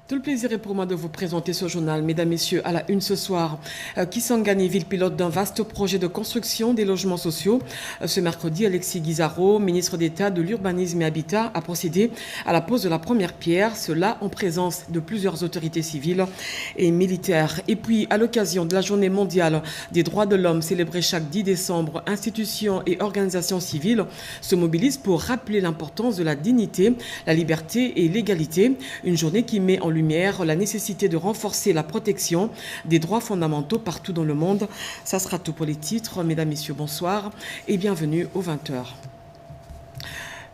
Tout le plaisir est pour moi de vous présenter ce journal, mesdames, messieurs, à la une ce soir. Kisangani, ville pilote d'un vaste projet de construction des logements sociaux. Ce mercredi, Alexis Guizarro, ministre d'État de l'Urbanisme et Habitat, a procédé à la pose de la première pierre, cela en présence de plusieurs autorités civiles et militaires. Et puis, à l'occasion de la journée mondiale des droits de l'homme célébrée chaque 10 décembre, institutions et organisations civiles se mobilisent pour rappeler l'importance de la dignité, la liberté et l'égalité. Une journée qui met en lumière la nécessité de renforcer la protection des droits fondamentaux partout dans le monde. Ça sera tout pour les titres. Mesdames, Messieurs, bonsoir et bienvenue aux 20h.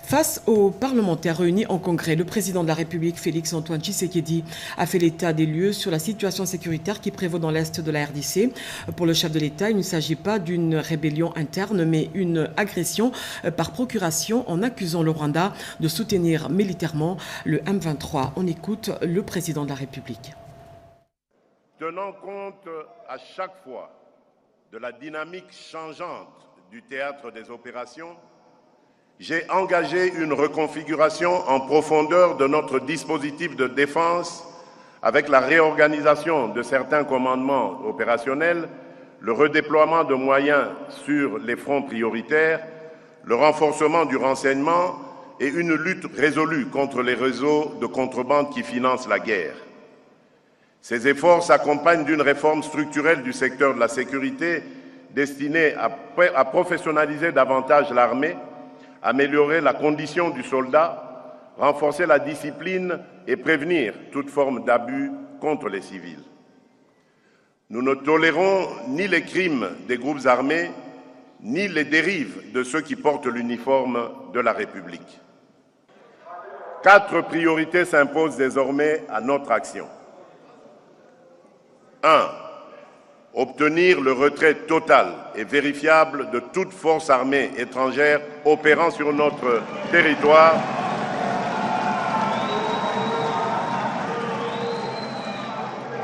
Face aux parlementaires réunis en congrès, le président de la République, Félix Antoine Tshisekedi, a fait l'état des lieux sur la situation sécuritaire qui prévaut dans l'est de la RDC. Pour le chef de l'État, il ne s'agit pas d'une rébellion interne, mais une agression par procuration en accusant le Rwanda de soutenir militairement le M23. On écoute le président de la République. Tenant compte à chaque fois de la dynamique changeante du théâtre des opérations, j'ai engagé une reconfiguration en profondeur de notre dispositif de défense avec la réorganisation de certains commandements opérationnels, le redéploiement de moyens sur les fronts prioritaires, le renforcement du renseignement et une lutte résolue contre les réseaux de contrebande qui financent la guerre. Ces efforts s'accompagnent d'une réforme structurelle du secteur de la sécurité destinée à professionnaliser davantage l'armée, améliorer la condition du soldat, renforcer la discipline et prévenir toute forme d'abus contre les civils. Nous ne tolérons ni les crimes des groupes armés, ni les dérives de ceux qui portent l'uniforme de la République. 4 priorités s'imposent désormais à notre action. 1. Obtenir le retrait total et vérifiable de toute force armée étrangère opérant sur notre territoire,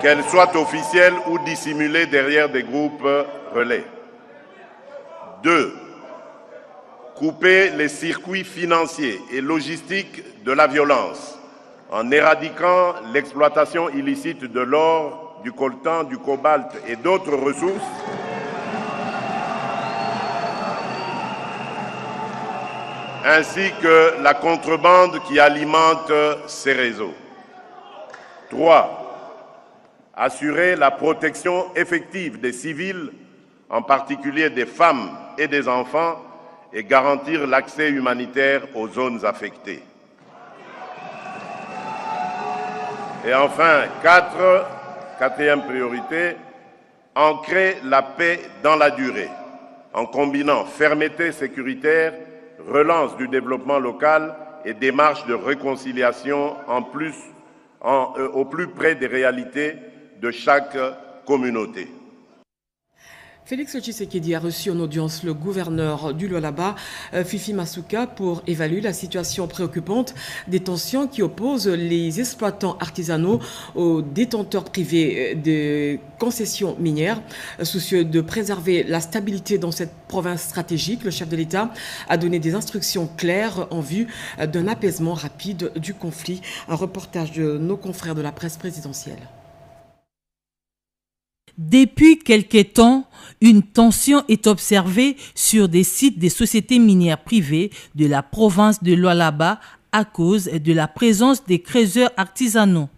qu'elle soit officielle ou dissimulée derrière des groupes relais. 2. Couper les circuits financiers et logistiques de la violence en éradiquant l'exploitation illicite de l'or, du coltan, du cobalt et d'autres ressources, ainsi que la contrebande qui alimente ces réseaux. 3. Assurer la protection effective des civils, en particulier des femmes et des enfants, et garantir l'accès humanitaire aux zones affectées. Et enfin, 4e priorité, ancrer la paix dans la durée, en combinant fermeté sécuritaire, relance du développement local et démarche de réconciliation au plus près des réalités de chaque communauté. Félix Tshisekedi a reçu en audience le gouverneur du Lualaba, Fifi Masuka, pour évaluer la situation préoccupante des tensions qui opposent les exploitants artisanaux aux détenteurs privés de concessions minières. Soucieux de préserver la stabilité dans cette province stratégique, le chef de l'État a donné des instructions claires en vue d'un apaisement rapide du conflit. Un reportage de nos confrères de la presse présidentielle. Depuis quelque temps, une tension est observée sur des sites des sociétés minières privées de la province de Lualaba à cause de la présence des creuseurs artisanaux.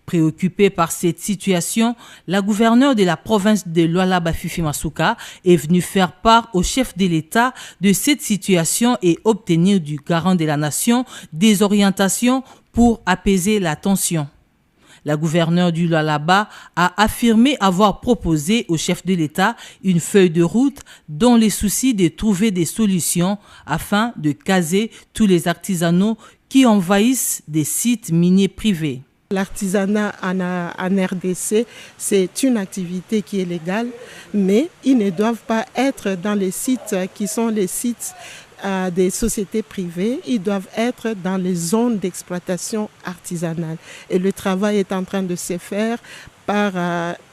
Préoccupée par cette situation, la gouverneure de la province de Lualaba, Fifi Masuka, est venue faire part au chef de l'État de cette situation et obtenir du garant de la nation des orientations pour apaiser la tension. La gouverneure du Lualaba a affirmé avoir proposé au chef de l'État une feuille de route dans les soucis de trouver des solutions afin de caser tous les artisanaux qui envahissent des sites miniers privés. L'artisanat en RDC, c'est une activité qui est légale, mais ils ne doivent pas être dans les sites qui sont les sites des sociétés privées, ils doivent être dans les zones d'exploitation artisanale. Et le travail est en train de se faire par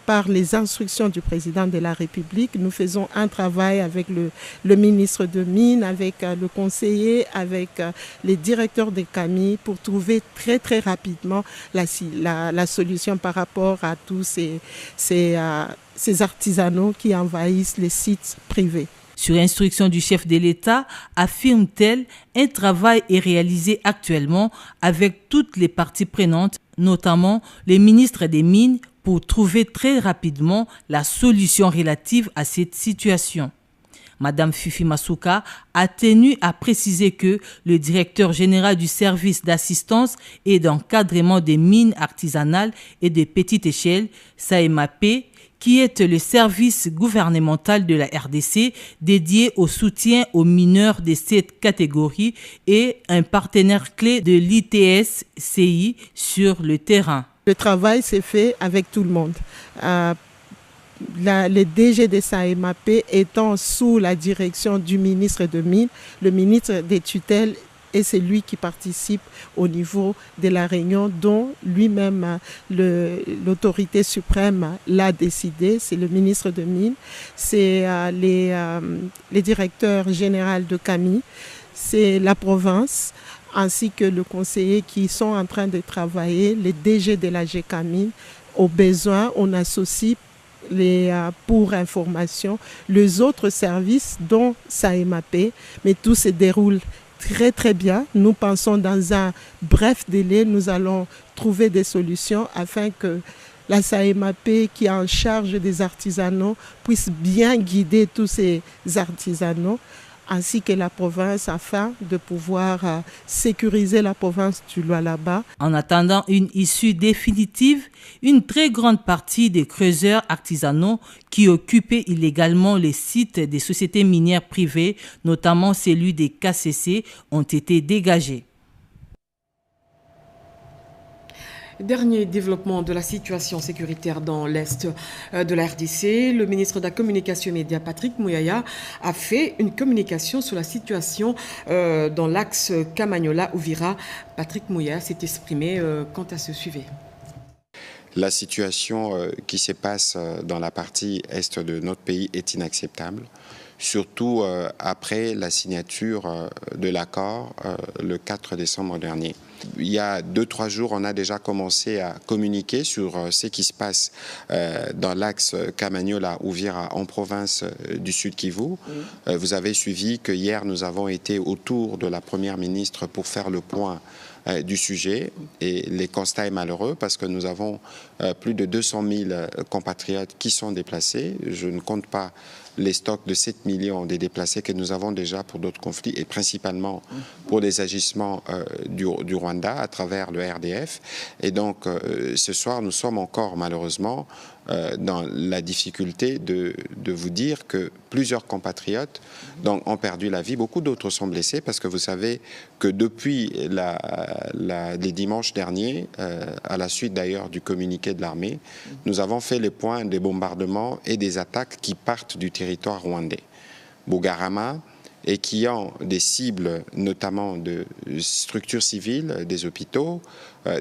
par les instructions du président de la République. Nous faisons un travail avec le ministre de Mines, avec le conseiller, avec les directeurs des CAMI pour trouver très très rapidement la solution par rapport à tous ces artisanaux qui envahissent les sites privés. Sur instruction du chef de l'État, affirme-t-elle, un travail est réalisé actuellement avec toutes les parties prenantes, notamment les ministres des Mines, pour trouver très rapidement la solution relative à cette situation. Madame Fifi Masuka a tenu à préciser que le directeur général du service d'assistance et d'encadrement des mines artisanales et de petite échelle, SAEMAP, qui est le service gouvernemental de la RDC dédié au soutien aux mineurs de cette catégorie et un partenaire clé de l'ITS-CI sur le terrain. Le travail s'est fait avec tout le monde. Le DG de SAEMAP étant sous la direction du ministre de Mines, le ministre des tutelles, et c'est lui qui participe au niveau de la réunion dont lui-même l'autorité suprême l'a décidé. C'est le ministre de Mines, c'est les directeurs généraux de CAMI, c'est la province ainsi que le conseiller qui sont en train de travailler, les DG de la GCAMI. Au besoin, on associe pour information les autres services dont SAEMAP, mais tout se déroule très très bien. Nous pensons dans un bref délai, nous allons trouver des solutions afin que la SAEMAP qui est en charge des artisanaux puisse bien guider tous ces artisanaux ainsi que la province afin de pouvoir sécuriser la province du Lualaba. En attendant une issue définitive, une très grande partie des creuseurs artisanaux qui occupaient illégalement les sites des sociétés minières privées, notamment celui des KCC, ont été dégagés. Dernier développement de la situation sécuritaire dans l'Est de la RDC, le ministre de la Communication et Médias, Patrick Mouyaya, a fait une communication sur la situation dans l'axe Kamanyola-Ouvira. Patrick Mouyaya s'est exprimé quant à ce sujet. La situation qui se passe dans la partie est de notre pays est inacceptable, surtout après la signature de l'accord le 4 décembre dernier. Il y a 2-3 jours, on a déjà commencé à communiquer sur ce qui se passe dans l'axe Kamanyola-Ouvira en province du Sud Kivu. Vous avez suivi que hier, nous avons été autour de la Première ministre pour faire le point du sujet et les constats est malheureux parce que nous avons plus de 200 000 compatriotes qui sont déplacés. Je ne compte pas les stocks de 7 millions des déplacés que nous avons déjà pour d'autres conflits et principalement pour les agissements du Rwanda à travers le RDF. Et donc ce soir, nous sommes encore malheureusement dans la difficulté de vous dire que plusieurs compatriotes ont perdu la vie. Beaucoup d'autres sont blessés parce que vous savez que depuis les dimanches derniers, à la suite d'ailleurs du communiqué de l'armée, nous avons fait le point des bombardements et des attaques qui partent du territoire rwandais. Bugarama, et qui ont des cibles notamment de structures civiles, des hôpitaux,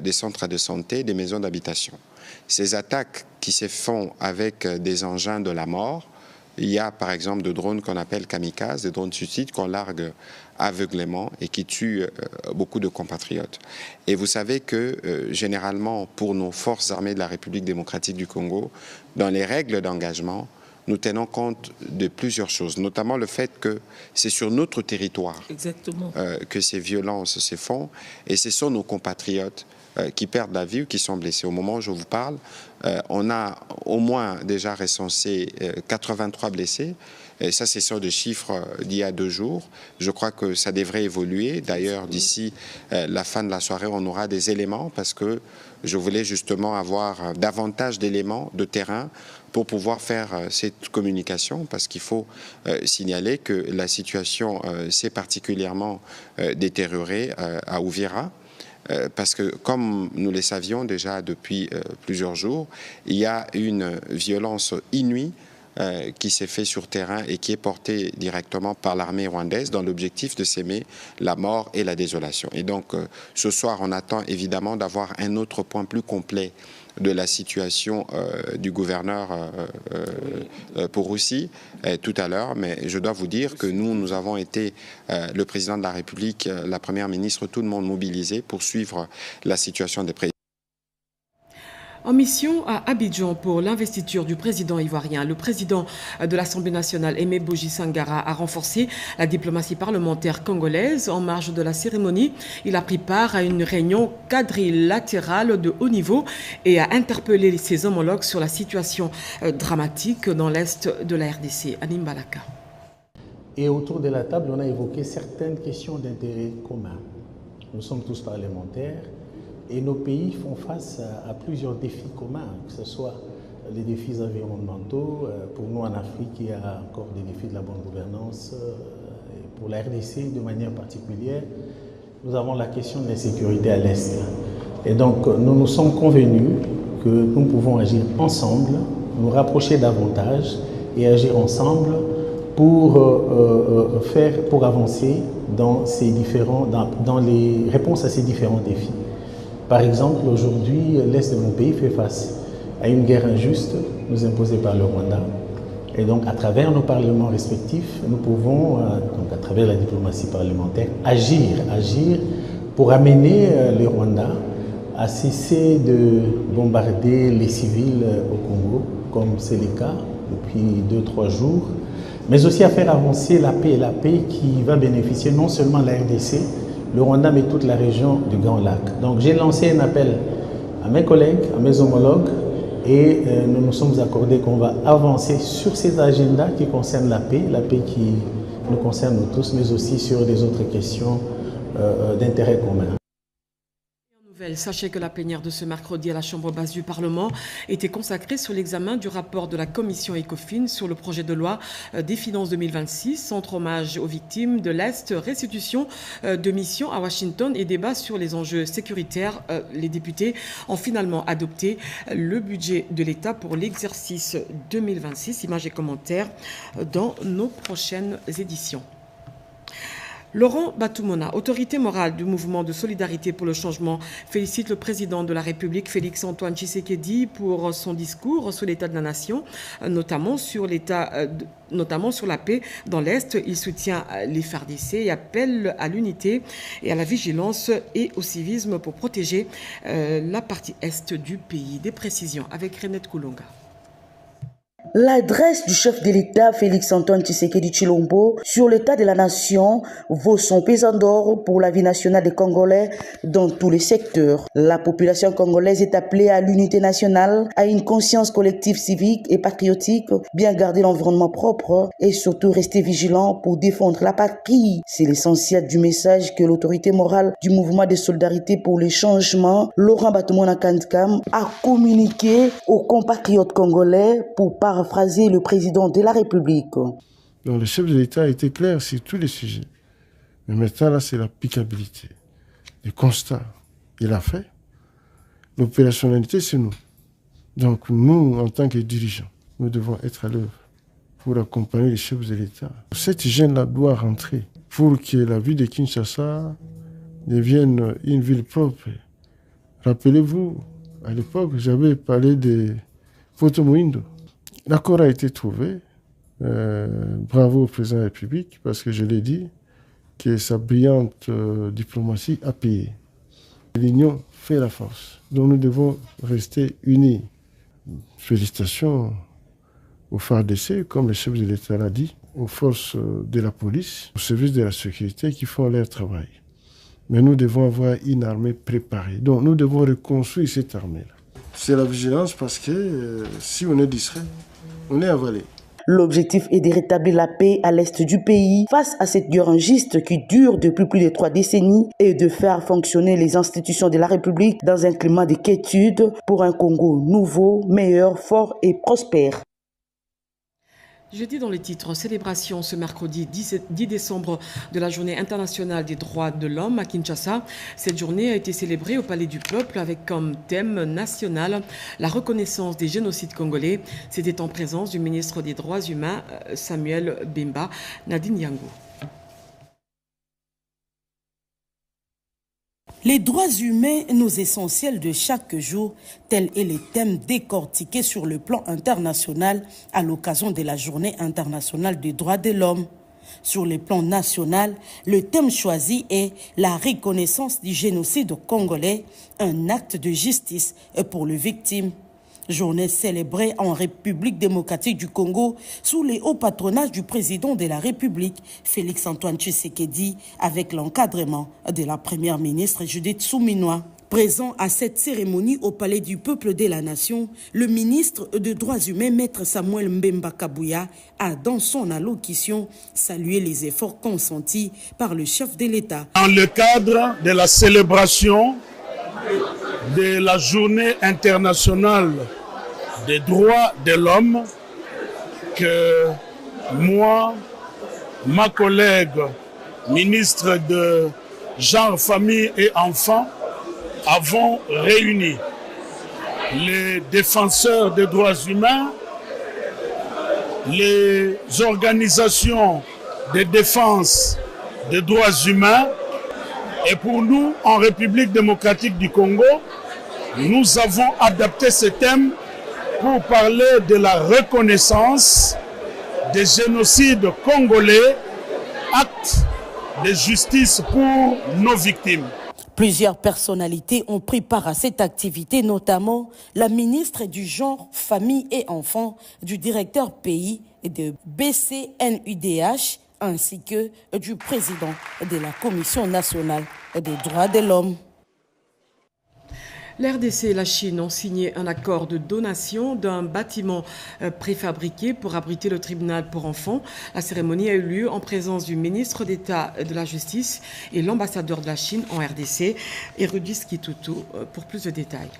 des centres de santé, des maisons d'habitation. Ces attaques qui se font avec des engins de la mort, il y a par exemple des drones qu'on appelle kamikazes, des drones suicides qu'on largue aveuglément et qui tuent beaucoup de compatriotes. Et vous savez que généralement pour nos forces armées de la République démocratique du Congo, dans les règles d'engagement, nous tenons compte de plusieurs choses, notamment le fait que c'est sur notre territoire que ces violences se font et ce sont nos compatriotes qui perdent la vie ou qui sont blessés. Au moment où je vous parle, on a au moins déjà recensé 83 blessés. Et ça, c'est sur des chiffres d'il y a 2 jours. Je crois que ça devrait évoluer. D'ailleurs, d'ici la fin de la soirée, on aura des éléments parce que je voulais justement avoir davantage d'éléments de terrain pour pouvoir faire cette communication parce qu'il faut signaler que la situation s'est particulièrement détériorée à Ouvira. Parce que, comme nous le savions déjà depuis plusieurs jours, il y a une violence inouïe qui s'est fait sur terrain et qui est porté directement par l'armée rwandaise dans l'objectif de s'aimer la mort et la désolation. Et donc, ce soir, on attend évidemment d'avoir un autre point plus complet de la situation du gouverneur Pouroussi tout à l'heure, mais je dois vous dire que nous avons été, le président de la République, la première ministre, tout le monde mobilisé pour suivre la situation des présidents. En mission à Abidjan pour l'investiture du président ivoirien, le président de l'Assemblée nationale, Aimé Boji Sangara, a renforcé la diplomatie parlementaire congolaise. En marge de la cérémonie, il a pris part à une réunion quadrilatérale de haut niveau et a interpellé ses homologues sur la situation dramatique dans l'est de la RDC. Anim Balaka. Et autour de la table, on a évoqué certaines questions d'intérêt commun. Nous sommes tous parlementaires. Et nos pays font face à plusieurs défis communs, que ce soit les défis environnementaux. Pour nous en Afrique, il y a encore des défis de la bonne gouvernance. Et pour la RDC, de manière particulière, nous avons la question de l'insécurité à l'Est. Et donc, nous nous sommes convenus que nous pouvons agir ensemble, nous rapprocher davantage et agir ensemble pour avancer dans les réponses à ces différents défis. Par exemple, aujourd'hui, l'Est de mon pays fait face à une guerre injuste nous imposée par le Rwanda. Et donc, à travers nos parlements respectifs, nous pouvons, donc à travers la diplomatie parlementaire, agir pour amener le Rwanda à cesser de bombarder les civils au Congo, comme c'est le cas depuis 2-3 jours, mais aussi à faire avancer la paix qui va bénéficier non seulement de la RDC, le Rwanda, mais toute la région du Grand Lac. Donc j'ai lancé un appel à mes collègues, à mes homologues, et nous nous sommes accordés qu'on va avancer sur ces agendas qui concernent la paix qui nous concerne nous tous, mais aussi sur des autres questions d'intérêt commun. Sachez que la plénière de ce mercredi à la Chambre basse du Parlement était consacrée sur l'examen du rapport de la commission ECOFIN sur le projet de loi des finances 2026, centre hommage aux victimes de l'Est, restitution de mission à Washington et débat sur les enjeux sécuritaires. Les députés ont finalement adopté le budget de l'État pour l'exercice 2026. Images et commentaires dans nos prochaines éditions. Laurent Batoumona, autorité morale du mouvement de solidarité pour le changement, félicite le président de la République, Félix-Antoine Tshisekedi, pour son discours sur l'état de la nation, notamment sur la paix dans l'Est. Il soutient les FARDC et appelle à l'unité et à la vigilance et au civisme pour protéger la partie Est du pays. Des précisions avec Renette Koulonga. L'adresse du chef de l'État, Félix-Antoine Tshisekedi Tshilombo, sur l'état de la nation vaut son pesant d'or pour la vie nationale des Congolais dans tous les secteurs. La population congolaise est appelée à l'unité nationale, à une conscience collective civique et patriotique, bien garder l'environnement propre et surtout rester vigilant pour défendre la patrie. C'est l'essentiel du message que l'autorité morale du mouvement de solidarité pour les changements, Laurent Batoumona Kandkam, a communiqué aux compatriotes congolais pour paraphraser le président de la République. Donc le chef de l'État a été clair sur tous les sujets. Mais maintenant, là, c'est l'applicabilité. Le constat, il a fait. L'opérationnalité, c'est nous. Donc nous, en tant que dirigeants, nous devons être à l'œuvre pour accompagner les chefs de l'État. Cette hygiène-là doit rentrer pour que la ville de Kinshasa devienne une ville propre. Rappelez-vous, à l'époque, j'avais parlé de Poto Moïndo. L'accord a été trouvé. Bravo au président de la République, parce que je l'ai dit, que sa brillante diplomatie a payé. L'union fait la force. Donc nous devons rester unis. Félicitations aux FARDC, comme le chef de l'État l'a dit, aux forces de la police, aux services de la sécurité qui font leur travail. Mais nous devons avoir une armée préparée. Donc nous devons reconstruire cette armée-là. C'est la vigilance parce que si on est distrait, on est avalé. L'objectif est de rétablir la paix à l'est du pays face à cette guerre injuste qui dure depuis plus de 3 décennies et de faire fonctionner les institutions de la République dans un climat de quiétude pour un Congo nouveau, meilleur, fort et prospère. Jeudi dans les titres, célébration ce mercredi 10 décembre de la Journée internationale des droits de l'homme à Kinshasa. Cette journée a été célébrée au Palais du Peuple avec comme thème national la reconnaissance des génocides congolais. C'était en présence du ministre des Droits humains Samuel Bemba. Nadine Yango. Les droits humains, nos essentiels de chaque jour, tel est le thème décortiqué sur le plan international à l'occasion de la Journée internationale des droits de l'homme. Sur le plan national, le thème choisi est la reconnaissance du génocide congolais, un acte de justice pour les victimes. Journée célébrée en République démocratique du Congo sous les hauts patronages du président de la République, Félix-Antoine Tshisekedi, avec l'encadrement de la première ministre Judith Suminwa. Présent à cette cérémonie au Palais du Peuple de la Nation, le ministre des Droits humains, Maître Samuel Mbemba Kabuya, a dans son allocution salué les efforts consentis par le chef de l'État. Dans le cadre de la célébration de la Journée internationale des droits de l'homme, que moi, ma collègue ministre de Genre, Famille et Enfants, avons réuni les défenseurs des droits humains, les organisations de défense des droits humains. Et pour nous, en République démocratique du Congo, nous avons adapté ce thème pour parler de la reconnaissance des génocides congolais, actes de justice pour nos victimes. Plusieurs personnalités ont pris part à cette activité, notamment la ministre du Genre, Famille et Enfants, du directeur pays de BCNUDH, ainsi que du président de la Commission nationale des droits de l'homme. L'RDC et la Chine ont signé un accord de donation d'un bâtiment préfabriqué pour abriter le tribunal pour enfants. La cérémonie a eu lieu en présence du ministre d'État de la Justice et l'ambassadeur de la Chine en RDC, Erudis Kitutu, pour plus de détails.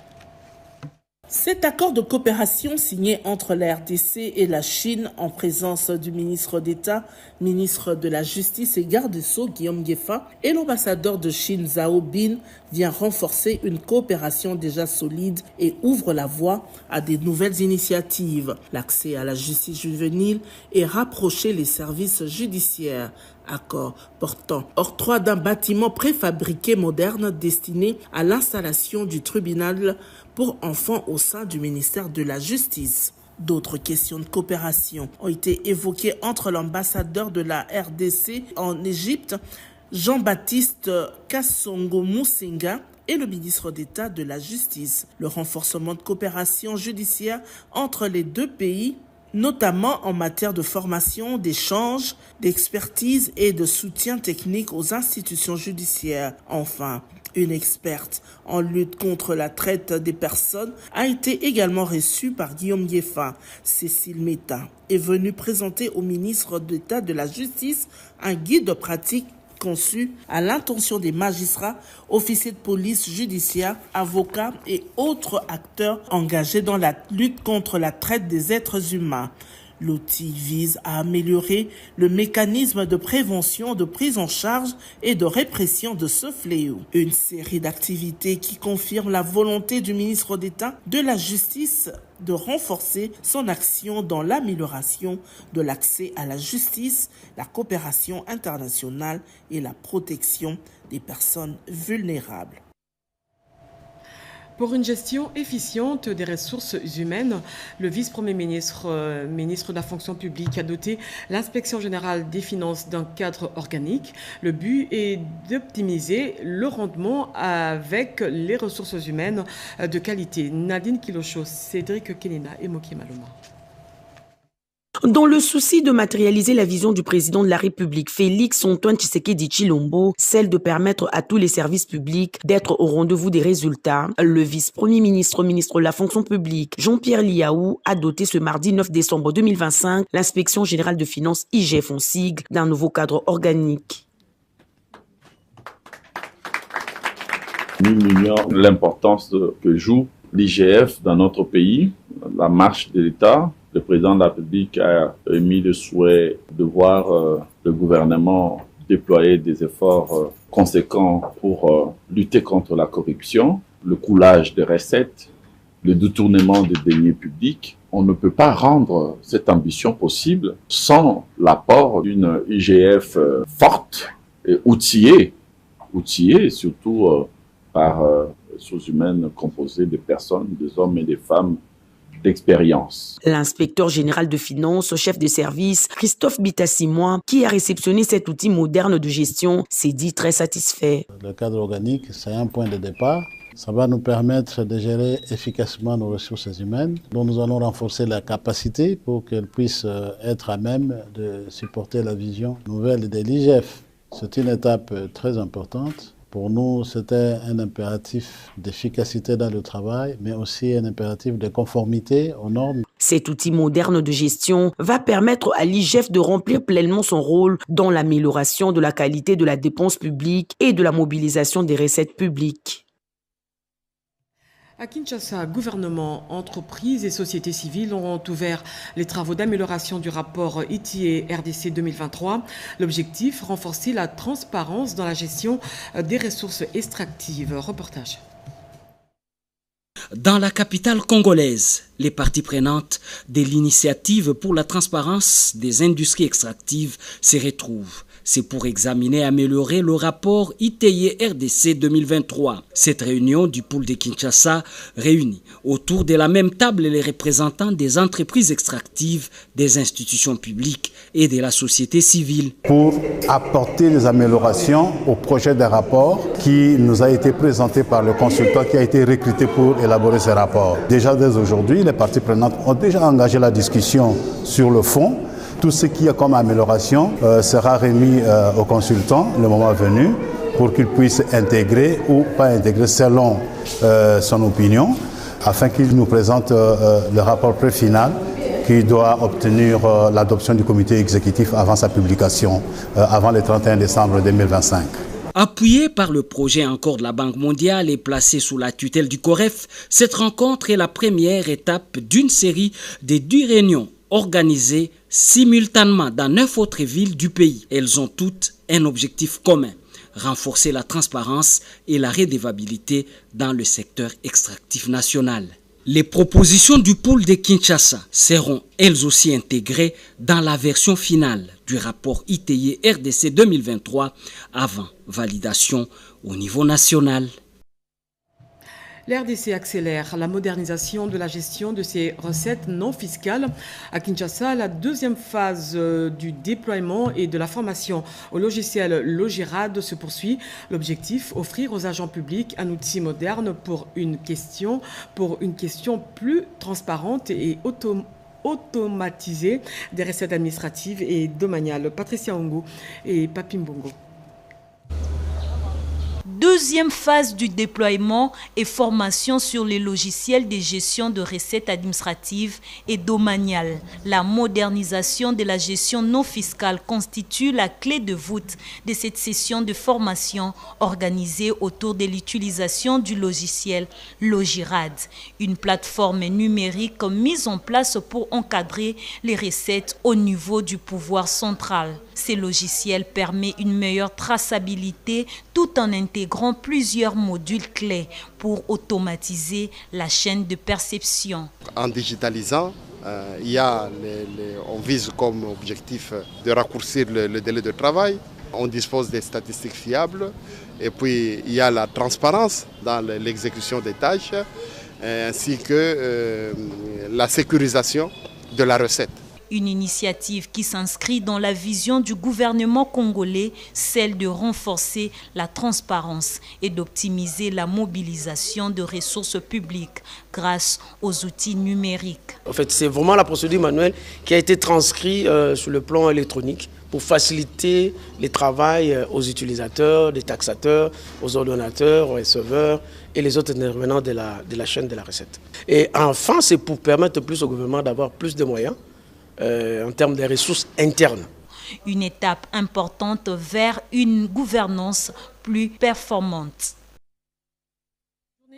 Cet accord de coopération signé entre la RDC et la Chine en présence du ministre d'État, ministre de la Justice et garde des Sceaux Guillaume Yefa et l'ambassadeur de Chine Zhao Bin vient renforcer une coopération déjà solide et ouvre la voie à des nouvelles initiatives. L'accès à la justice juvénile et rapprocher les services judiciaires. Accord portant octroi d'un bâtiment préfabriqué moderne destiné à l'installation du tribunal pour enfants au sein du ministère de la Justice. D'autres questions de coopération ont été évoquées entre l'ambassadeur de la RDC en Égypte, Jean-Baptiste Kassongo Musinga, et le ministre d'État de la Justice. Le renforcement de coopération judiciaire entre les deux pays, notamment en matière de formation, d'échange, d'expertise et de soutien technique aux institutions judiciaires. Enfin, une experte en lutte contre la traite des personnes a été également reçue par Guillaume Yefa. Cécile Meta est venue présenter au ministre d'État de la Justice un guide pratique conçu à l'intention des magistrats, officiers de police judiciaire, avocats et autres acteurs engagés dans la lutte contre la traite des êtres humains. L'outil vise à améliorer le mécanisme de prévention, de prise en charge et de répression de ce fléau. Une série d'activités qui confirment la volonté du ministre d'État de la Justice de renforcer son action dans l'amélioration de l'accès à la justice, la coopération internationale et la protection des personnes vulnérables. Pour une gestion efficiente des ressources humaines, le vice-premier ministre, ministre de la fonction publique, a doté l'inspection générale des finances d'un cadre organique. Le but est d'optimiser le rendement avec les ressources humaines de qualité. Nadine Kilocho, Cédric Kenena et Moki Maloma. Dans le souci de matérialiser la vision du président de la République, Félix-Antoine Tshisekedi Tshilombo, celle de permettre à tous les services publics d'être au rendez-vous des résultats, le vice-premier ministre, ministre de la fonction publique, Jean-Pierre Liaou, a doté ce mardi 9 décembre 2025 l'inspection générale de finances IGF en sigle d'un nouveau cadre organique. Nous ignorons l'importance que joue l'IGF dans notre pays, la marche de l'État, Le président de la République a émis le souhait de voir le gouvernement déployer des efforts conséquents pour lutter contre la corruption, le coulage des recettes, le détournement des deniers publics. On ne peut pas rendre cette ambition possible sans l'apport d'une IGF forte et outillée surtout par ressources humaines composées de personnes, des hommes et des femmes d'expérience. L'inspecteur général de finances, chef de service, Christophe Bitasimois, qui a réceptionné cet outil moderne de gestion, s'est dit très satisfait. Le cadre organique, c'est un point de départ. Ça va nous permettre de gérer efficacement nos ressources humaines, dont nous allons renforcer la capacité pour qu'elles puissent être à même de supporter la vision nouvelle de l'IGF. C'est une étape très importante. Pour nous, c'était un impératif d'efficacité dans le travail, mais aussi un impératif de conformité aux normes. Cet outil moderne de gestion va permettre à l'IGF de remplir pleinement son rôle dans l'amélioration de la qualité de la dépense publique et de la mobilisation des recettes publiques. À Kinshasa, gouvernement, entreprises et sociétés civiles ont ouvert les travaux d'amélioration du rapport ITIE-RDC 2023. L'objectif, renforcer la transparence dans la gestion des ressources extractives. Reportage. Dans la capitale congolaise, les parties prenantes de l'initiative pour la transparence des industries extractives se retrouvent. C'est pour examiner et améliorer le rapport ITIE-RDC 2023. Cette réunion du pôle de Kinshasa réunit autour de la même table les représentants des entreprises extractives, des institutions publiques et de la société civile. Pour apporter des améliorations au projet de rapport qui nous a été présenté par le consultant qui a été recruté pour élaborer ce rapport. Déjà dès aujourd'hui, les parties prenantes ont déjà engagé la discussion sur le fond. Tout ce qui est comme amélioration sera remis au consultant le moment venu pour qu'il puisse intégrer ou pas intégrer selon son opinion afin qu'il nous présente le rapport pré-final qui doit obtenir l'adoption du comité exécutif avant sa publication, avant le 31 décembre 2025. Appuyé par le projet encore de la Banque mondiale et placé sous la tutelle du COREF, cette rencontre est la première étape d'une série de 10 réunions organisées simultanément dans 9 autres villes du pays. Elles ont toutes un objectif commun, renforcer la transparence et la redevabilité dans le secteur extractif national. Les propositions du pôle de Kinshasa seront elles aussi intégrées dans la version finale du rapport ITIE-RDC 2023 avant validation au niveau national. L'RDC accélère la modernisation de la gestion de ses recettes non fiscales. À Kinshasa, la deuxième phase du déploiement et de la formation au logiciel Logirad se poursuit. L'objectif, offrir aux agents publics un outil moderne pour une question plus transparente et automatisée des recettes administratives et domaniales. Patricia Ongo et Papi Mbongo. Deuxième phase du déploiement et formation sur les logiciels de gestion de recettes administratives et domaniales. La modernisation de la gestion non fiscale constitue la clé de voûte de cette session de formation organisée autour de l'utilisation du logiciel Logirad, une plateforme numérique mise en place pour encadrer les recettes au niveau du pouvoir central. Ce logiciel permet une meilleure traçabilité tout en intégrant plusieurs modules clés pour automatiser la chaîne de perception. En digitalisant, on vise comme objectif de raccourcir le délai de travail. On dispose des statistiques fiables et puis il y a la transparence dans l'exécution des tâches ainsi que la sécurisation de la recette. Une initiative qui s'inscrit dans la vision du gouvernement congolais, celle de renforcer la transparence et d'optimiser la mobilisation de ressources publiques grâce aux outils numériques. En fait, c'est vraiment la procédure manuelle qui a été transcrite sur le plan électronique pour faciliter le travail aux utilisateurs, des taxateurs, aux ordonnateurs, aux receveurs et les autres intervenants de la chaîne de la recette. Et enfin, c'est pour permettre plus au gouvernement d'avoir plus de moyens en termes de ressources internes. Une étape importante vers une gouvernance plus performante.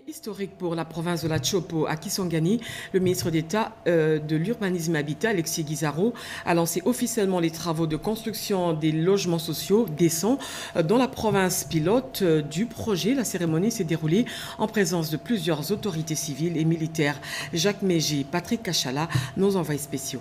Historique pour la province de la Chopo à Kisangani, le ministre d'État de l'Urbanisme et Habitat, Alexis Guizarro, a lancé officiellement les travaux de construction des logements sociaux décents dans la province pilote du projet. La cérémonie s'est déroulée en présence de plusieurs autorités civiles et militaires. Jacques Mégy, Patrick Kachala, nos envoyés spéciaux.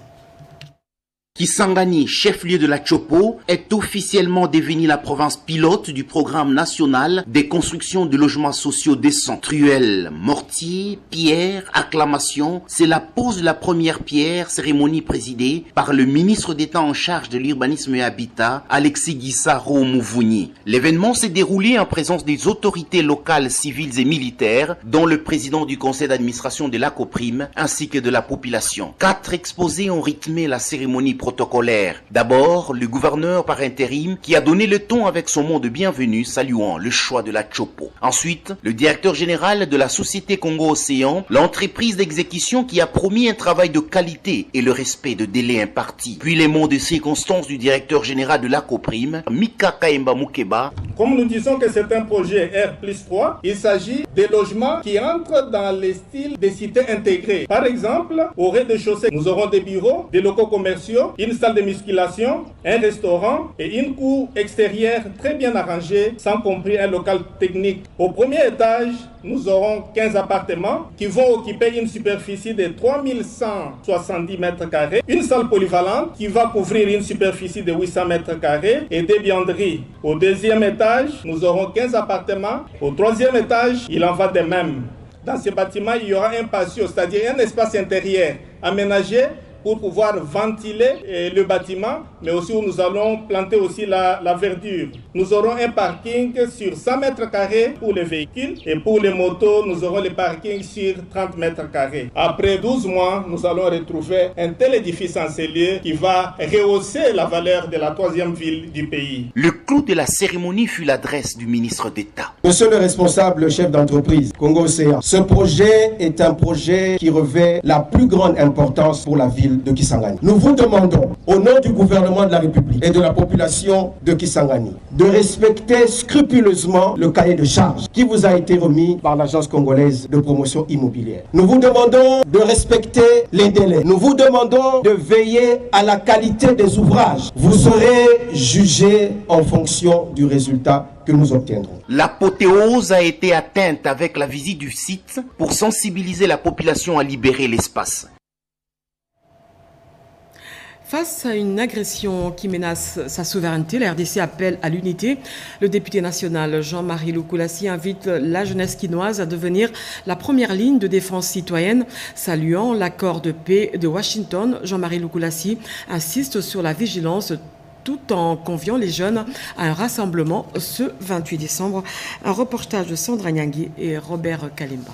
Kisangani, chef-lieu de la Chopo, est officiellement devenu la province pilote du programme national des constructions de logements sociaux décents. Truelles, mortiers, pierres, acclamations, c'est la pose de la première pierre, cérémonie présidée par le ministre d'État en charge de l'urbanisme et habitat, Alexis Guizarro Mouvouni. L'événement s'est déroulé en présence des autorités locales, civiles et militaires, dont le président du conseil d'administration de l'ACOPRIM, ainsi que de la population. 4 exposés ont rythmé la cérémonie protocolaire. D'abord, le gouverneur par intérim qui a donné le ton avec son mot de bienvenue saluant le choix de la Chopo. Ensuite, le directeur général de la société Congo-Océan, l'entreprise d'exécution qui a promis un travail de qualité et le respect de délais impartis. Puis les mots de circonstance du directeur général de l'ACOPRIM, Mika Kaemba Mukeba. Comme nous disons que c'est un projet R+3, il s'agit des logements qui entrent dans les styles des cités intégrées. Par exemple, au rez-de-chaussée, nous aurons des bureaux, des locaux commerciaux, une salle de musculation, un restaurant et une cour extérieure très bien arrangée, sans compris un local technique. Au premier étage, nous aurons 15 appartements qui vont occuper une superficie de 3170 mètres carrés, une salle polyvalente qui va couvrir une superficie de 800 mètres carrés et des buanderies. Au deuxième étage, nous aurons 15 appartements. Au troisième étage, il en va de même. Dans ce bâtiment, il y aura un patio, c'est-à-dire un espace intérieur aménagé pour pouvoir ventiler le bâtiment, mais aussi où nous allons planter aussi la verdure. Nous aurons un parking sur 100 mètres carrés pour les véhicules et pour les motos, nous aurons le parking sur 30 mètres carrés. Après 12 mois, nous allons retrouver un tel édifice en ces lieux qui va rehausser la valeur de la 3e ville du pays. Le clou de la cérémonie fut l'adresse du ministre d'État. Monsieur le responsable chef d'entreprise Congo-Océan, ce projet est un projet qui revêt la plus grande importance pour la ville de Kisangani. Nous vous demandons, au nom du gouvernement de la République et de la population de Kisangani, de respecter scrupuleusement le cahier de charges qui vous a été remis par l'Agence congolaise de promotion immobilière. Nous vous demandons de respecter les délais. Nous vous demandons de veiller à la qualité des ouvrages. Vous serez jugé en fonction du résultat que nous obtiendrons. L'apothéose a été atteinte avec la visite du site pour sensibiliser la population à libérer l'espace. Face à une agression qui menace sa souveraineté, la RDC appelle à l'unité. Le député national Jean-Marie Lukulassi invite la jeunesse quinoise à devenir la première ligne de défense citoyenne. Saluant l'accord de paix de Washington, Jean-Marie Lukulassi insiste sur la vigilance tout en conviant les jeunes à un rassemblement ce 28 décembre. Un reportage de Sandra Nyangui et Robert Kalimba.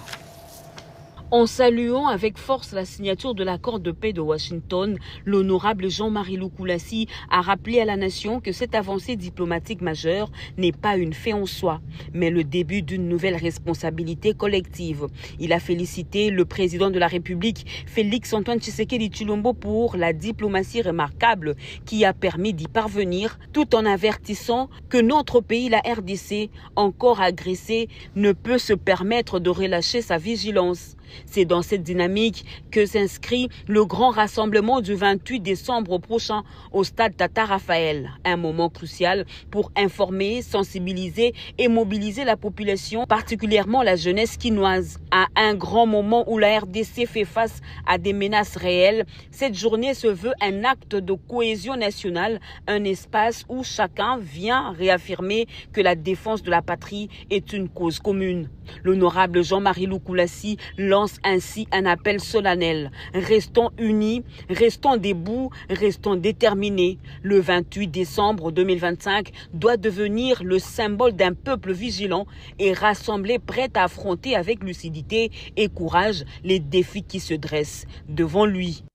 En saluant avec force la signature de l'accord de paix de Washington, l'honorable Jean-Marie Lukulassi a rappelé à la nation que cette avancée diplomatique majeure n'est pas une fin en soi, mais le début d'une nouvelle responsabilité collective. Il a félicité le président de la République, Félix Antoine Tshisekedi Tshilombo, pour la diplomatie remarquable qui a permis d'y parvenir, tout en avertissant que notre pays, la RDC, encore agressé, ne peut se permettre de relâcher sa vigilance. C'est dans cette dynamique que s'inscrit le grand rassemblement du 28 décembre prochain au stade Tata Raphaël. Un moment crucial pour informer, sensibiliser et mobiliser la population, particulièrement la jeunesse quinoise. À un grand moment où la RDC fait face à des menaces réelles, cette journée se veut un acte de cohésion nationale, un espace où chacun vient réaffirmer que la défense de la patrie est une cause commune. L'honorable Jean-Marie Lukulassi lance ainsi un appel solennel. Restons unis, restons debout, restons déterminés. Le 28 décembre 2025 doit devenir le symbole d'un peuple vigilant et rassemblé, prêt à affronter avec lucidité et courage les défis qui se dressent devant lui.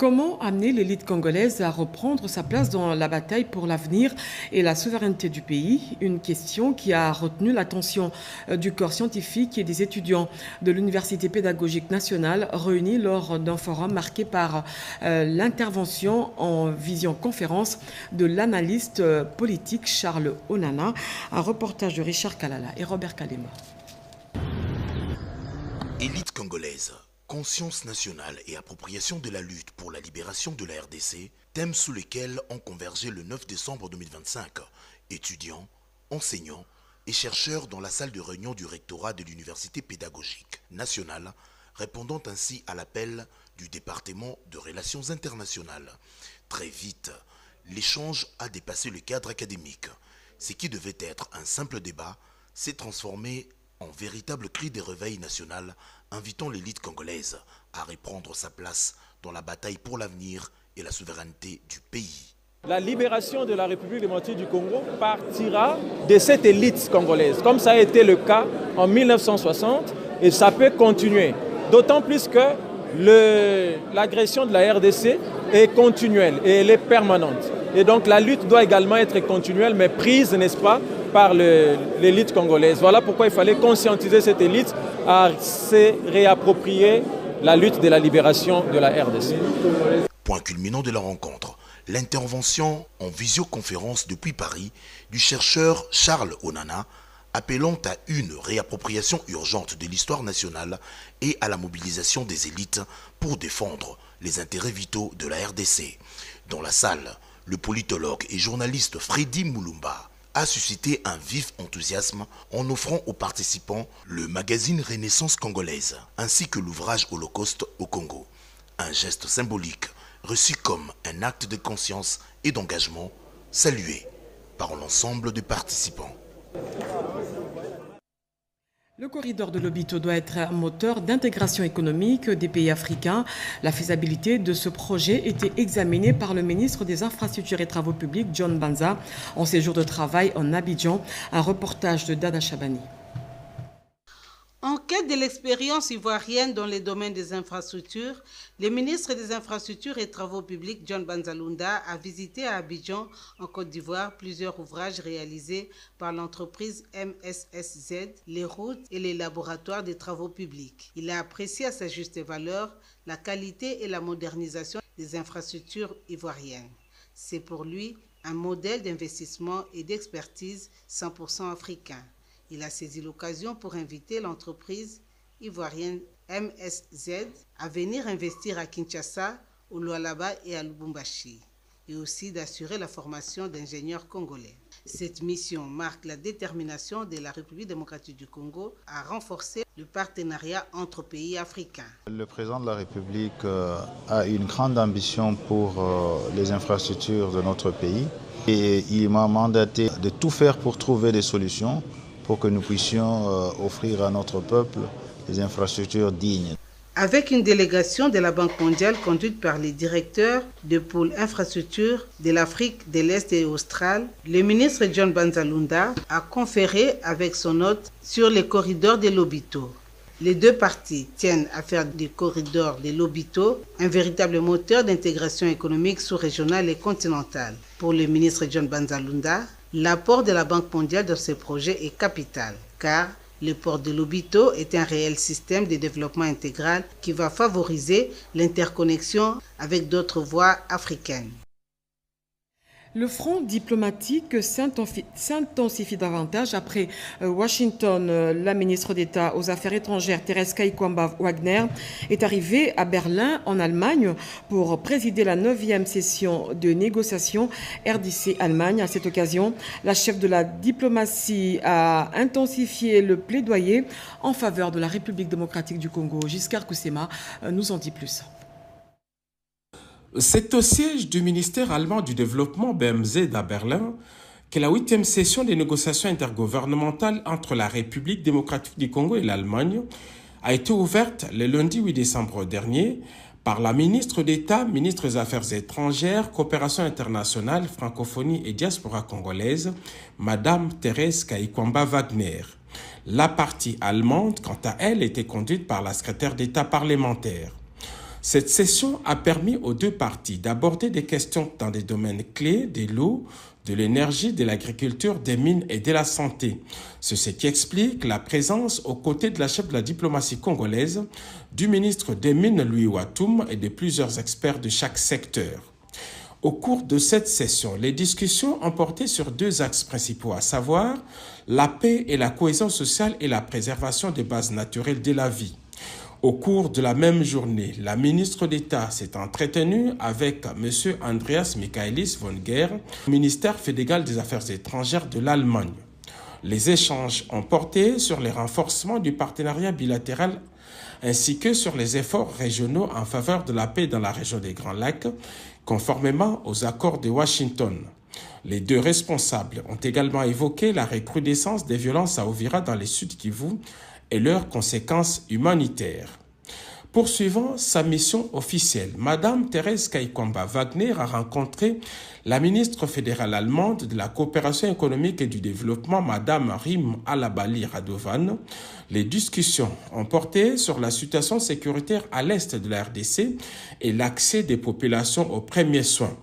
Comment amener l'élite congolaise à reprendre sa place dans la bataille pour l'avenir et la souveraineté du pays? Une question qui a retenu l'attention du corps scientifique et des étudiants de l'Université pédagogique nationale réunis lors d'un forum marqué par l'intervention en visioconférence de l'analyste politique Charles Onana. Un reportage de Richard Kalala et Robert Kalema. Élite congolaise, conscience nationale et appropriation de la lutte pour la libération de la RDC, thèmes sous lesquels ont convergé le 9 décembre 2025 étudiants, enseignants et chercheurs dans la salle de réunion du rectorat de l'Université pédagogique nationale, répondant ainsi à l'appel du département de relations internationales. Très vite, l'échange a dépassé le cadre académique. Ce qui devait être un simple débat s'est transformé en véritable cri de réveil national, invitant l'élite congolaise à reprendre sa place dans la bataille pour l'avenir et la souveraineté du pays. La libération de la République démocratique du Congo partira de cette élite congolaise, comme ça a été le cas en 1960, et ça peut continuer. D'autant plus que l'agression de la RDC est continuelle et elle est permanente. Et donc la lutte doit également être continuelle, mais prise, n'est-ce pas, par l'élite congolaise. Voilà pourquoi il fallait conscientiser cette élite à se réapproprier la lutte de la libération de la RDC. Point culminant de la rencontre, l'intervention en visioconférence depuis Paris du chercheur Charles Onana, appelant à une réappropriation urgente de l'histoire nationale et à la mobilisation des élites pour défendre les intérêts vitaux de la RDC. Dans la salle, le politologue et journaliste Freddy Moulumba a suscité un vif enthousiasme en offrant aux participants le magazine Renaissance congolaise ainsi que l'ouvrage Holocauste au Congo. Un geste symbolique reçu comme un acte de conscience et d'engagement salué par l'ensemble des participants. Le corridor de Lobito doit être un moteur d'intégration économique des pays africains. La faisabilité de ce projet était examinée par le ministre des Infrastructures et Travaux publics, John Banza, en séjour de travail en Abidjan. Un reportage de Dada Chabani. En quête de l'expérience ivoirienne dans les domaines des infrastructures, le ministre des Infrastructures et Travaux publics, John Banzalunda, a visité à Abidjan, en Côte d'Ivoire, plusieurs ouvrages réalisés par l'entreprise MSSZ, les routes et les laboratoires des travaux publics. Il a apprécié à sa juste valeur la qualité et la modernisation des infrastructures ivoiriennes. C'est pour lui un modèle d'investissement et d'expertise 100% africain. Il a saisi l'occasion pour inviter l'entreprise ivoirienne MSZ à venir investir à Kinshasa, au Lualaba et à Lubumbashi, et aussi d'assurer la formation d'ingénieurs congolais. Cette mission marque la détermination de la République démocratique du Congo à renforcer le partenariat entre pays africains. Le président de la République a une grande ambition pour les infrastructures de notre pays et il m'a mandaté de tout faire pour trouver des solutions pour que nous puissions offrir à notre peuple des infrastructures dignes. Avec une délégation de la Banque mondiale conduite par les directeurs de pôle infrastructure de l'Afrique de l'Est et australe, le ministre John Banzalunda a conféré avec son hôte sur les corridors de Lobito. Les deux parties tiennent à faire du corridor de Lobito un véritable moteur d'intégration économique sous-régionale et continentale. Pour le ministre John Banzalunda, l'apport de la Banque mondiale dans ce projet est capital, car le port de Lobito est un réel système de développement intégral qui va favoriser l'interconnexion avec d'autres voies africaines. Le front diplomatique s'intensifie davantage après Washington. La ministre d'État aux Affaires étrangères, Thérèse Kaikwamba-Wagner, est arrivée à Berlin, en Allemagne, pour présider la 9e session de négociation RDC-Allemagne. À cette occasion, la chef de la diplomatie a intensifié le plaidoyer en faveur de la République démocratique du Congo. Giscard Koussema nous en dit plus. C'est au siège du ministère allemand du développement BMZ à Berlin que la 8e session des négociations intergouvernementales entre la République démocratique du Congo et l'Allemagne a été ouverte le lundi 8 décembre dernier par la ministre d'État, ministre des Affaires étrangères, coopération internationale, francophonie et diaspora congolaise, Madame Thérèse Kaikwamba-Wagner. La partie allemande, quant à elle, était conduite par la secrétaire d'État parlementaire. Cette session a permis aux deux parties d'aborder des questions dans des domaines clés de l'eau, de l'énergie, de l'agriculture, des mines et de la santé. C'est ce qui explique la présence aux côtés de la chef de la diplomatie congolaise, du ministre des Mines Louis Watoum et de plusieurs experts de chaque secteur. Au cours de cette session, les discussions ont porté sur deux axes principaux, à savoir la paix et la cohésion sociale et la préservation des bases naturelles de la vie. Au cours de la même journée, la ministre d'État s'est entretenue avec M. Andreas Michaelis von Gehr, ministère fédéral des Affaires étrangères de l'Allemagne. Les échanges ont porté sur les renforcements du partenariat bilatéral ainsi que sur les efforts régionaux en faveur de la paix dans la région des Grands Lacs, conformément aux accords de Washington. Les deux responsables ont également évoqué la recrudescence des violences à Uvira dans les Sud Kivu et leurs conséquences humanitaires. Poursuivant sa mission officielle, Madame Thérèse Kaikwamba Wagner a rencontré la ministre fédérale allemande de la coopération économique et du développement, Madame Rim Alabali Radovan. Les discussions ont porté sur la situation sécuritaire à l'est de la RDC et l'accès des populations aux premiers soins.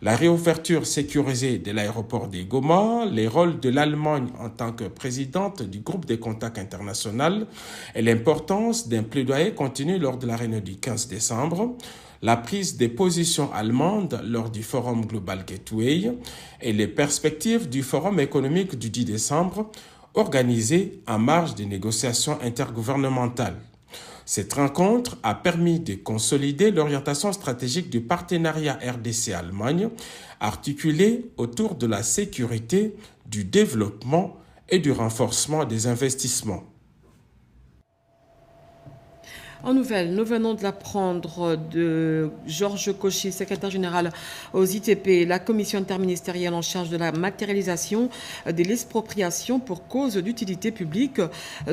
La réouverture sécurisée de l'aéroport de Goma, les rôles de l'Allemagne en tant que présidente du groupe des contacts international et l'importance d'un plaidoyer continu lors de la réunion du 15 décembre, la prise des positions allemandes lors du Forum Global Gateway et les perspectives du Forum économique du 10 décembre organisé en marge des négociations intergouvernementales. Cette rencontre a permis de consolider l'orientation stratégique du partenariat RDC-Allemagne, articulée autour de la sécurité, du développement et du renforcement des investissements. En nouvelle, nous venons de l'apprendre de Georges Cauchy, secrétaire général aux ITP, la commission interministérielle en charge de la matérialisation de l'expropriation pour cause d'utilité publique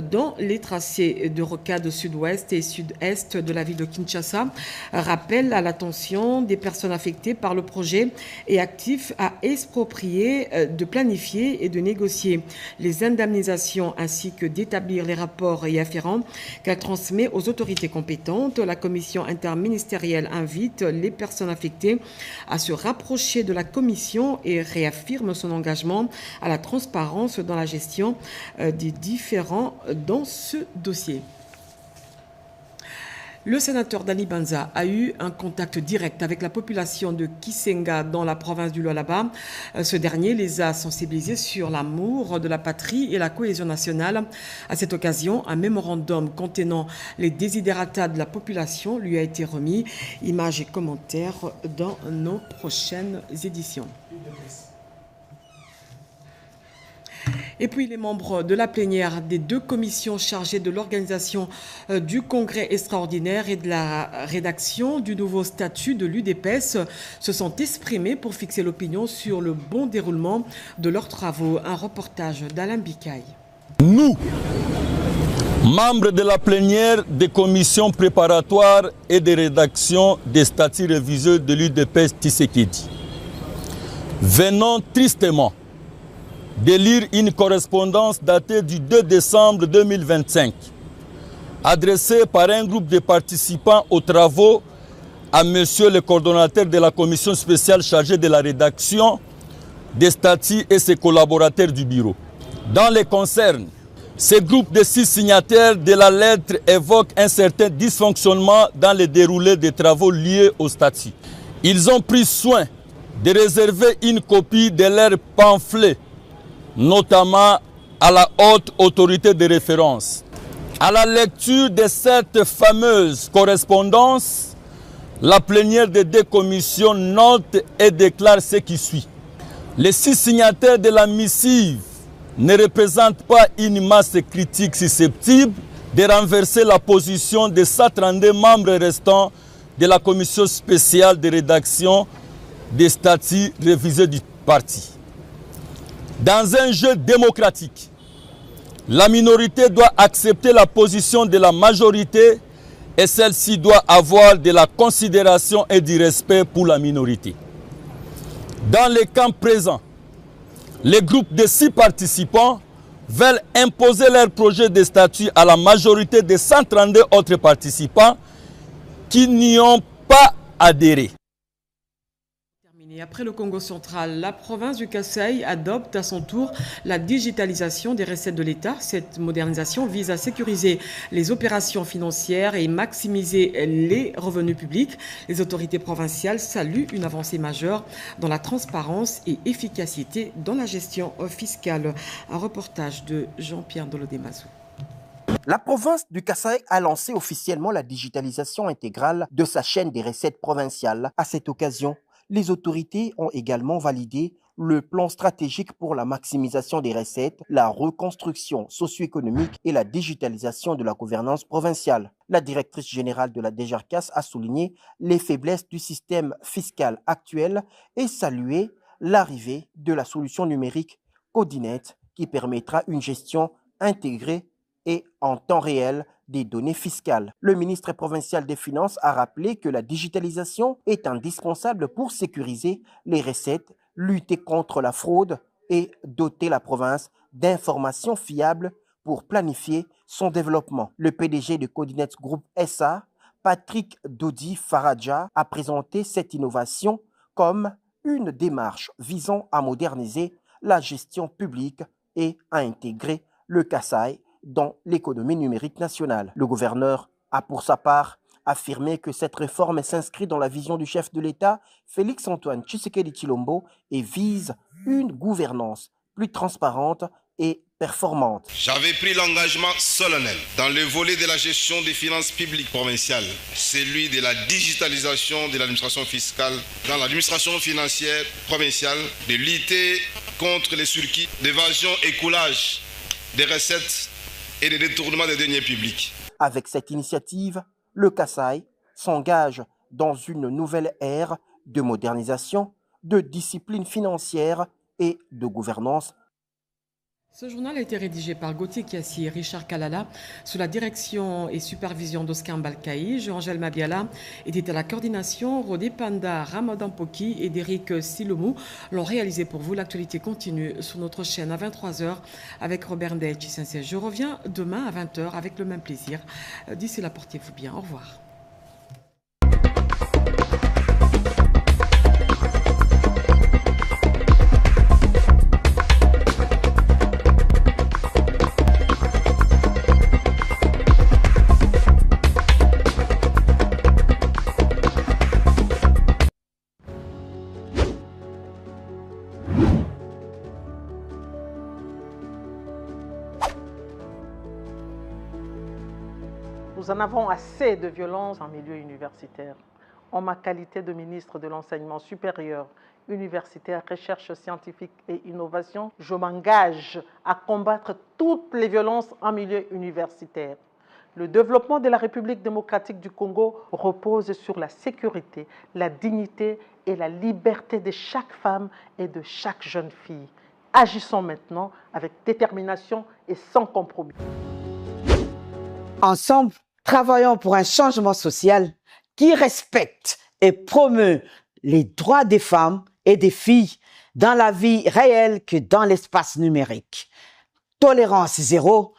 dans les tracés de rocade sud-ouest et sud-est de la ville de Kinshasa, rappelle à l'attention des personnes affectées par le projet et actifs à exproprier, de planifier et de négocier les indemnisations ainsi que d'établir les rapports y afférents qu'elle transmet aux autorités compétentes. La commission interministérielle invite les personnes affectées à se rapprocher de la commission et réaffirme son engagement à la transparence dans la gestion des différends dans ce dossier. Le sénateur Dani Banza a eu un contact direct avec la population de Kisenga dans la province du Lualaba. Ce dernier les a sensibilisés sur l'amour de la patrie et la cohésion nationale. À cette occasion, un mémorandum contenant les desiderata de la population lui a été remis. Images et commentaires dans nos prochaines éditions. Et puis les membres de la plénière des deux commissions chargées de l'organisation du congrès extraordinaire et de la rédaction du nouveau statut de l'UDPS se sont exprimés pour fixer l'opinion sur le bon déroulement de leurs travaux. Un reportage d'Alain Bikaï. Nous, membres de la plénière des commissions préparatoires et de rédaction des statuts révisés de l'UDPS Tshisekedi, venons tristement de lire une correspondance datée du 2 décembre 2025, adressée par un groupe de participants aux travaux à monsieur le coordonnateur de la commission spéciale chargée de la rédaction des statuts et ses collaborateurs du bureau. Dans les concerns, ce groupe de 6 signataires de la lettre évoque un certain dysfonctionnement dans le déroulé des travaux liés au statut. Ils ont pris soin de réserver une copie de leur pamphlet, notamment à la haute autorité de référence. À la lecture de cette fameuse correspondance, la plénière des deux commissions note et déclare ce qui suit. Les 6 signataires de la missive ne représentent pas une masse critique susceptible de renverser la position des 132 membres restants de la commission spéciale de rédaction des statuts révisés du parti. Dans un jeu démocratique, la minorité doit accepter la position de la majorité et celle-ci doit avoir de la considération et du respect pour la minorité. Dans le cas présent, les groupes de 6 participants veulent imposer leur projet de statut à la majorité des 132 autres participants qui n'y ont pas adhéré. Et après le Congo central, la province du Kasaï adopte à son tour la digitalisation des recettes de l'État. Cette modernisation vise à sécuriser les opérations financières et maximiser les revenus publics. Les autorités provinciales saluent une avancée majeure dans la transparence et efficacité dans la gestion fiscale. Un reportage de Jean-Pierre Dolodemazou. La province du Kasaï a lancé officiellement la digitalisation intégrale de sa chaîne des recettes provinciales. À cette occasion, les autorités ont également validé le plan stratégique pour la maximisation des recettes, la reconstruction socio-économique et la digitalisation de la gouvernance provinciale. La directrice générale de la DGRCAS a souligné les faiblesses du système fiscal actuel et salué l'arrivée de la solution numérique Codinet qui permettra une gestion intégrée et en temps réel des données fiscales. Le ministre provincial des Finances a rappelé que la digitalisation est indispensable pour sécuriser les recettes, lutter contre la fraude et doter la province d'informations fiables pour planifier son développement. Le PDG de Codinet Group SA, Patrick Dodi Faradja, a présenté cette innovation comme une démarche visant à moderniser la gestion publique et à intégrer le Kasaï dans l'économie numérique nationale. Le gouverneur a pour sa part affirmé que cette réforme s'inscrit dans la vision du chef de l'État, Félix-Antoine Tshisekedi Tshilombo, et vise une gouvernance plus transparente et performante. J'avais pris l'engagement solennel dans le volet de la gestion des finances publiques provinciales, celui de la digitalisation de l'administration fiscale dans l'administration financière provinciale, de lutter contre les circuits d'évasion et coulage des recettes et des détournements des deniers publics. Avec cette initiative, le Kasaï s'engage dans une nouvelle ère de modernisation, de discipline financière et de gouvernance. Ce journal a été rédigé par Gauthier Kiassi et Richard Kalala sous la direction et supervision d'Oscar Mbalkaï. Jean-Angèle Mabiala était à la coordination. Rodé Panda, Ramadan Poki et Derek Silomou l'ont réalisé pour vous. L'actualité continue sur notre chaîne à 23h avec Robert Ndeye-Chisense. Je reviens demain à 20h avec le même plaisir. D'ici là, portez-vous bien. Au revoir. Nous en avons assez de violence en milieu universitaire. En ma qualité de ministre de l'Enseignement supérieur, universitaire, recherche scientifique et innovation, je m'engage à combattre toutes les violences en milieu universitaire. Le développement de la République démocratique du Congo repose sur la sécurité, la dignité et la liberté de chaque femme et de chaque jeune fille. Agissons maintenant avec détermination et sans compromis. Ensemble, travaillons pour un changement social qui respecte et promeut les droits des femmes et des filles dans la vie réelle que dans l'espace numérique. Tolérance zéro